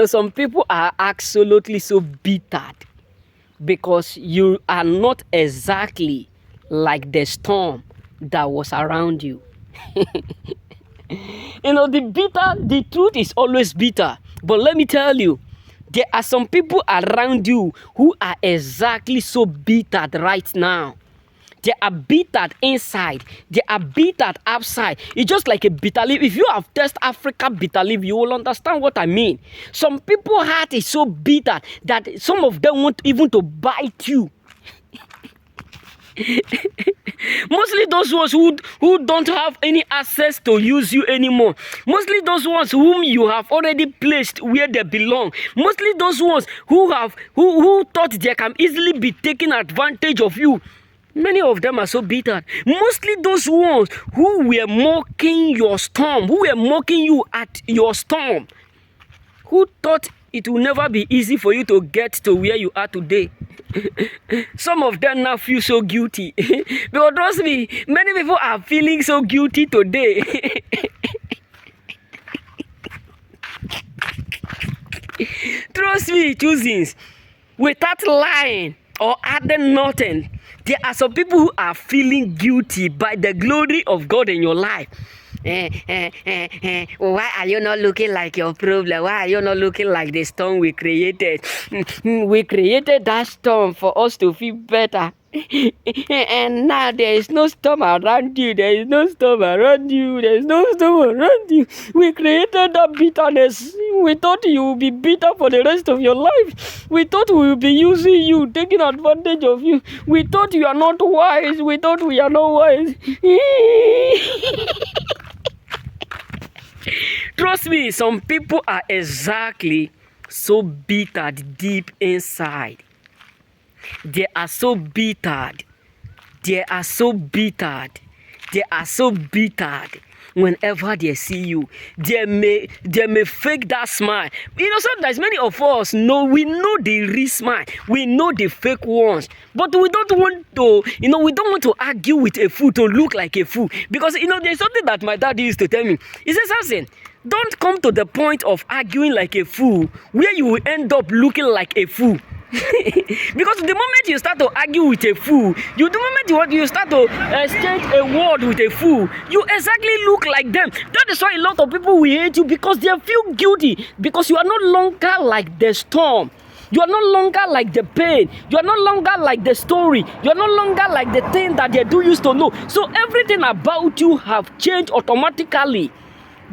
Some people are absolutely so bitter because you are not exactly like the storm that was around you. The truth is always bitter. But let me tell you, there are some people around you who are exactly so bitter right now. They are bitter inside. They are bitter outside. It's just like a bitter leaf. If you have tasted Africa bitter leaf, you will understand what I mean. Some people's heart is so bitter that some of them want even to bite you. Mostly those ones who don't have any access to use you anymore. Mostly those ones whom you have already placed where they belong. Mostly those ones who thought they can easily be taking advantage of you. Many of them are so bitter. Mostly those ones who were mocking your storm, who were mocking you at your storm, who thought it will never be easy for you to get to where you are today. Some of them now feel so guilty. Because trust me, many people are feeling so guilty today. Trust me, choosings, without lying or adding nothing, there are some people who are feeling guilty by the glory of God in your life. Why are you not looking like your problem? Why are you not looking like the storm we created? We created that storm for us to feel better. And now there is no storm around you. There is no storm around you. There is no storm around you. We created that bitterness. We thought you would be bitter for the rest of your life. We thought we would be using you, taking advantage of you. We thought you are not wise. We thought we are not wise. Trust me, some people are exactly so bitter deep inside. They are so bittered. They are so bittered. They are so bittered. Whenever they see you, they may fake that smile. Sometimes many of us we know the real smile. We know the fake ones. But we don't want to, we don't want to argue with a fool to look like a fool. Because, there's something that my dad used to tell me. He said something. Don't come to the point of arguing like a fool where you will end up looking like a fool. Because the moment you start to argue with a fool, the moment you start to exchange a word with a fool, you exactly look like them. That is why a lot of people will hate you, because they feel guilty, because you are no longer like the storm. You are no longer like the pain. You are no longer like the story. You are no longer like the thing that they used to know. So everything about you have changed automatically.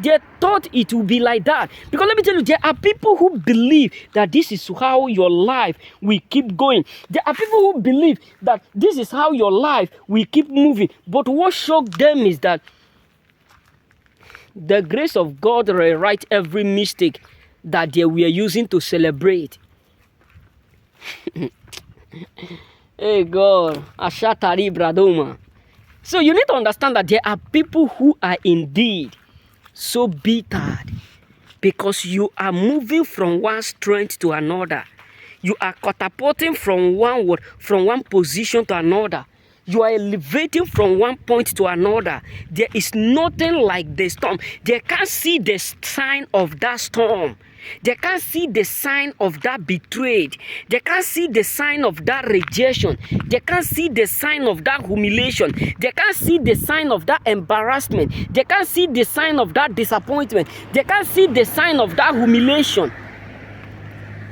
They thought it would be like that. Because let me tell you, there are people who believe that this is how your life will keep going. There are people who believe that this is how your life will keep moving. But what shocked them is that the grace of God rewrite every mistake that they were using to celebrate. Hey God, Ashatari Bradoma. So you need to understand that there are people who are indeed so bitter, because you are moving from one strength to another. You are catapulting from one position to another. You are elevating from one point to another. There is nothing like the storm. They can't see the sign of that storm. They can't see the sign of that betrayed. They can't see the sign of that rejection. They can't see the sign of that humiliation. They can't see the sign of that embarrassment. They can't see the sign of that disappointment. They can't see the sign of that humiliation.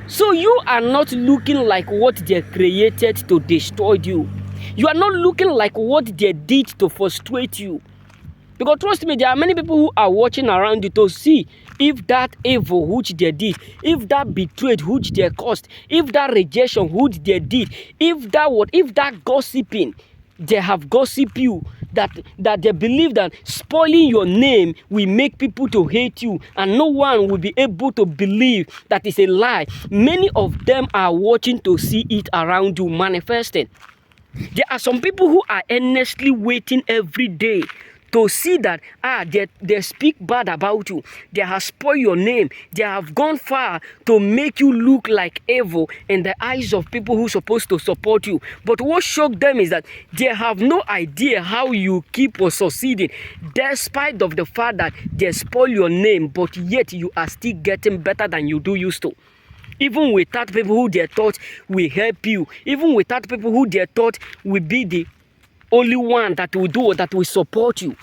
So you are not looking like what they created to destroy you. You are not looking like what they did to frustrate you. Because trust me, there are many people who are watching around you to see if that evil which they did, if that betrayed which they caused, if that rejection which they did, if that gossiping, they have gossiped you, that they believe that spoiling your name will make people to hate you, and no one will be able to believe that is a lie. Many of them are watching to see it around you manifesting. There are some people who are earnestly waiting every day to see that they speak bad about you, they have spoiled your name, they have gone far to make you look like evil in the eyes of people who are supposed to support you. But what shocked them is that they have no idea how you keep on succeeding despite of the fact that they spoil your name, but yet you are still getting better than you do used to. Even without people who they thought will help you, even without people who they thought will be the only one that will do or that will support you.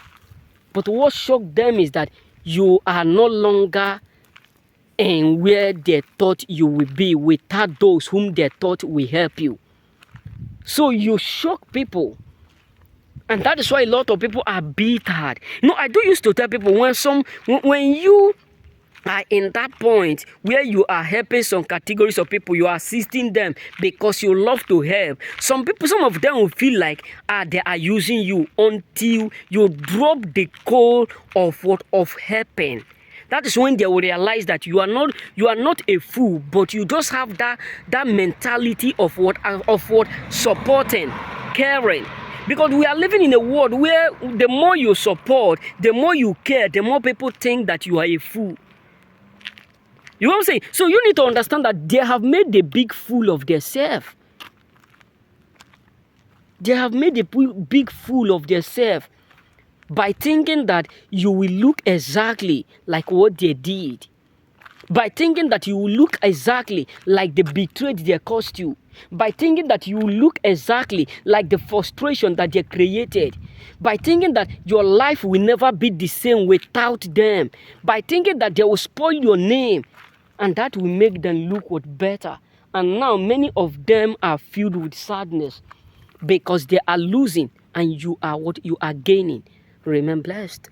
But what shocked them is that you are no longer in where they thought you will be without those whom they thought will help you. So you shock people. And that is why a lot of people are bitter. No, I do used to tell people when you are in that point where you are helping some categories of people, you are assisting them because you love to help. Some of them will feel like they are using you until you drop the call of helping. That is when they will realize that you are not a fool, but you just have that mentality of what supporting, caring. Because we are living in a world where the more you support, the more you care, the more people think that you are a fool. You know what I'm saying? So you need to understand that they have made the big fool of themselves. They have made a big fool of themselves by thinking that you will look exactly like what they did. By thinking that you will look exactly like the betrayed they caused you. By thinking that you will look exactly like the frustration that they created. By thinking that your life will never be the same without them. By thinking that they will spoil your name. And that will make them look better. And now many of them are filled with sadness because they are losing and you are gaining. Remain blessed.